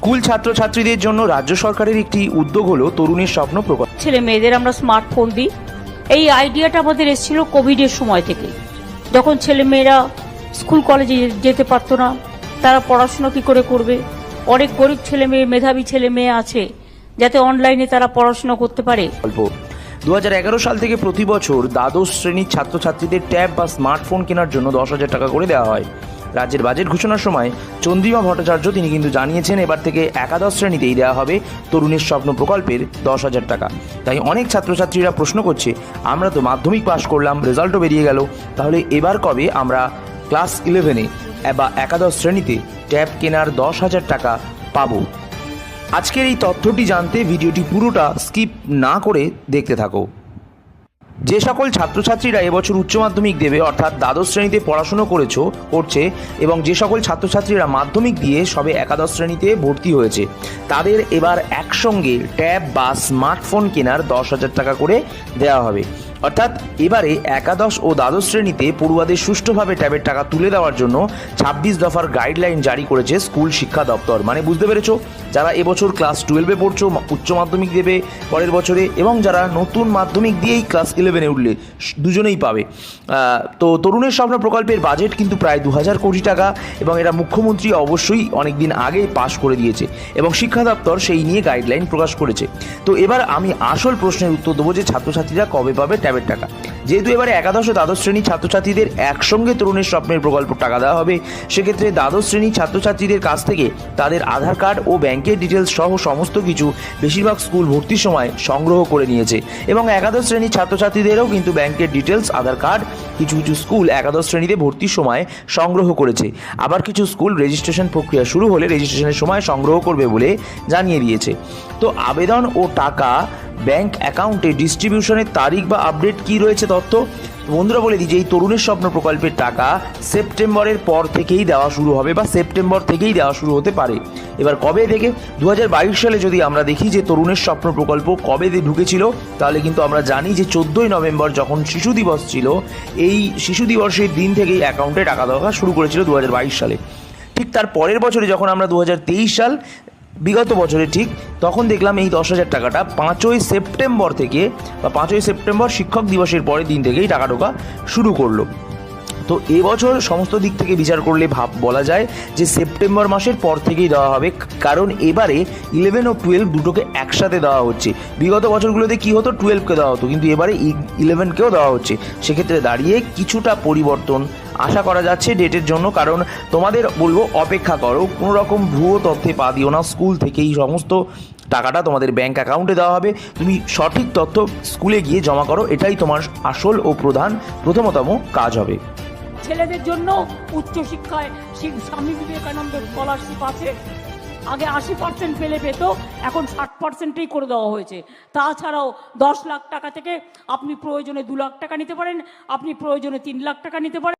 School ছাত্রছাত্রীদের জন্য রাজ্য সরকারের একটি উদ্যোগ হলো তরুণের স্বপ্ন প্রকল্প। ছেলে মেয়েদের আমরা স্মার্টফোন দিই। এই আইডিয়াটা আমাদের এসেছিল কোভিডের সময় থেকে, যখন ছেলে মেয়েরা স্কুল কলেজে যেতে পারতো না, তারা পড়াশোনা কী করে করবে। অনেক গরিব ছেলে মেয়ে, মেধাবী ছেলে মেয়ে আছে, যাতে অনলাইনে তারা পড়াশোনা করতে পারে। 2011 সাল থেকে প্রতি বছর দ্বাদশ শ্রেণীর ছাত্রছাত্রীদের ট্যাব বা স্মার্টফোন কেনার জন্য 10,000 টাকা করে দেওয়া হয়। রাজ্যের বাজেট ঘোষণার সময় চন্দ্রিমা ভট্টাচার্য তিনি কিন্তু জানিয়েছেন এবার থেকে একাদশ শ্রেণীতেই দেওয়া হবে তরুণের স্বপ্ন প্রকল্পের 10,000 টাকা। তাই অনেক ছাত্রছাত্রীরা প্রশ্ন করছে, আমরা তো মাধ্যমিক পাশ করলাম, রেজাল্টও বেরিয়ে গেল, তাহলে এবার কবে আমরা ক্লাস 11-এ বা একাদশ শ্রেণীতে ট্যাব কেনার 10,000 টাকা পাবো? আজকের এই তথ্যটি জানতে ভিডিওটি পুরোটা স্কিপ না করে দেখতে থাকো। যে সকল ছাত্রছাত্রীরা এবছর উচ্চ মাধ্যমিক দেবে, অর্থাৎ দ্বাদশ শ্রেণীতে পড়াশুনো করছে এবং যে সকল ছাত্রছাত্রীরা মাধ্যমিক দিয়ে সবে একাদশ শ্রেণীতে ভর্তি হয়েছে, তাদের এবার একসঙ্গে ট্যাব বা স্মার্টফোন কেনার 10,000 টাকা করে দেওয়া হবে। অর্থাৎ এবারে একাদশ ও দ্বাদশ শ্রেণীতে পড়ুয়াদের সুষ্ঠুভাবে ট্যাবের টাকা তুলে দেওয়ার জন্য 26 দফার গাইডলাইন জারি করেছে স্কুল শিক্ষা দপ্তর। মানে বুঝতে পেরেছো, যারা এবছর ক্লাস 12-এ পড়ছো, উচ্চ মাধ্যমিক দেবে পরের বছরে, এবং যারা নতুন মাধ্যমিক দিয়েই ক্লাস 11-এ উঠলে, দুজনেই পাবে। তো তরুণের স্বপ্ন প্রকল্পের বাজেট কিন্তু প্রায় 2,000 কোটি টাকা, এবং এটা মুখ্যমন্ত্রী অবশ্যই অনেক দিন আগে পাশ করে দিয়েছে এবং শিক্ষা দপ্তর সেই নিয়ে গাইডলাইন প্রকাশ করেছে। তো এবার আমি আসল প্রশ্নের উত্তর দেবো যে ছাত্রছাত্রীরা কবে পাবে ট্যাবের টাকা। যেহেতু এবারে একাদশ ও দ্বাদশ শ্রেণীর ছাত্রছাত্রীদের একসঙ্গে তরুণের স্বপ্নের প্রকল্প টাকা দেওয়া হবে, সেক্ষেত্রে দ্বাদশ শ্রেণীর ছাত্রছাত্রীদের কাছ থেকে তাদের আধার কার্ড ও ব্যাংকের ডিটেলস সহ সমস্ত কিছু বেশিরভাগ স্কুল ভর্তির সময় সংগ্রহ করে নিয়েছে, এবং একাদশ শ্রেণীর ছাত্রছাত্রীদেরও কিন্তু ব্যাংকের ডিটেলস, আধার কার্ড কিছু কিছু স্কুল একাদশ শ্রেণীতে ভর্তির সময় সংগ্রহ করেছে। আবার কিছু স্কুল রেজিস্ট্রেশন প্রক্রিয়া শুরু হলে রেজিস্ট্রেশনের সময় সংগ্রহ করবে বলে জানিয়ে দিয়েছে। তো আবেদন ও টাকা ব্যাংক অ্যাকাউন্টে ডিস্ট্রিবিউশনের তারিখ বা আপডেট কি রয়েছে তথ্য? বন্ধুরা বলে দিই যে এই তরুণের স্বপ্ন প্রকল্পের টাকা সেপ্টেম্বরের পর থেকেই দেওয়া শুরু হবে বা সেপ্টেম্বর থেকেই দেওয়া শুরু হতে পারে। এবার কবে থেকে? 2022 সালে যদি আমরা দেখি যে তরুণের স্বপ্ন প্রকল্প কবে ঢুকেছিল, তাহলে কিন্তু আমরা জানি যে 14ই নভেম্বর যখন শিশু দিবস ছিল, এই শিশু দিবসের দিন থেকেই অ্যাকাউন্টে টাকা দেওয়া শুরু করেছিল 2022 সালে। ঠিক তার পরের বছরে যখন আমরা 2023 সাল, বিগত বছরে ঠিক তখন দেখলাম এই 10,000 টাকাটা 5ই সেপ্টেম্বর থেকে বা 5ই সেপ্টেম্বর শিক্ষক দিবসের পরের দিন থেকেই টাকা ঢোকা শুরু করলো। তো এবছর সমস্ত দিক থেকে বিচার করলে বলা যায় যে সেপ্টেম্বর মাসের পর থেকেই দেওয়া হবে, কারণ এবারে 11 ও 12 দুটোকে একসাথে দেওয়া হচ্ছে। বিগত বছরগুলোতে কি হতো, 12কে দেওয়া হতো, কিন্তু এবারে 11কেও দেওয়া হচ্ছে। সেক্ষেত্রে দাঁড়িয়ে কিছুটা পরিবর্তন আশা করা যাচ্ছে ডেটের জন্য। কারণ তোমাদের বলবো অপেক্ষা করো, কোনো রকম ভুয়ো তথ্যে পা দিও না। স্কুল থেকেই সমস্ত টাকাটা তোমাদের ব্যাংক অ্যাকাউন্টে দেওয়া হবে, তুমি সঠিক তথ্য স্কুলে গিয়ে জমা করো, এটাই তোমার আসল ও প্রথমতম কাজ হবে। ছেলেদের জন্য উচ্চশিক্ষায় স্বামী বিবেকানন্দ স্কলারশিপ আছে। আগে 80% পেলে পেত, এখন 60%ই করে দেওয়া হয়েছে। তাছাড়াও 10 লাখ টাকা থেকে আপনি প্রয়োজনে 2 লাখ টাকা নিতে পারেন, আপনি প্রয়োজনে 3 লাখ টাকা নিতে পারেন।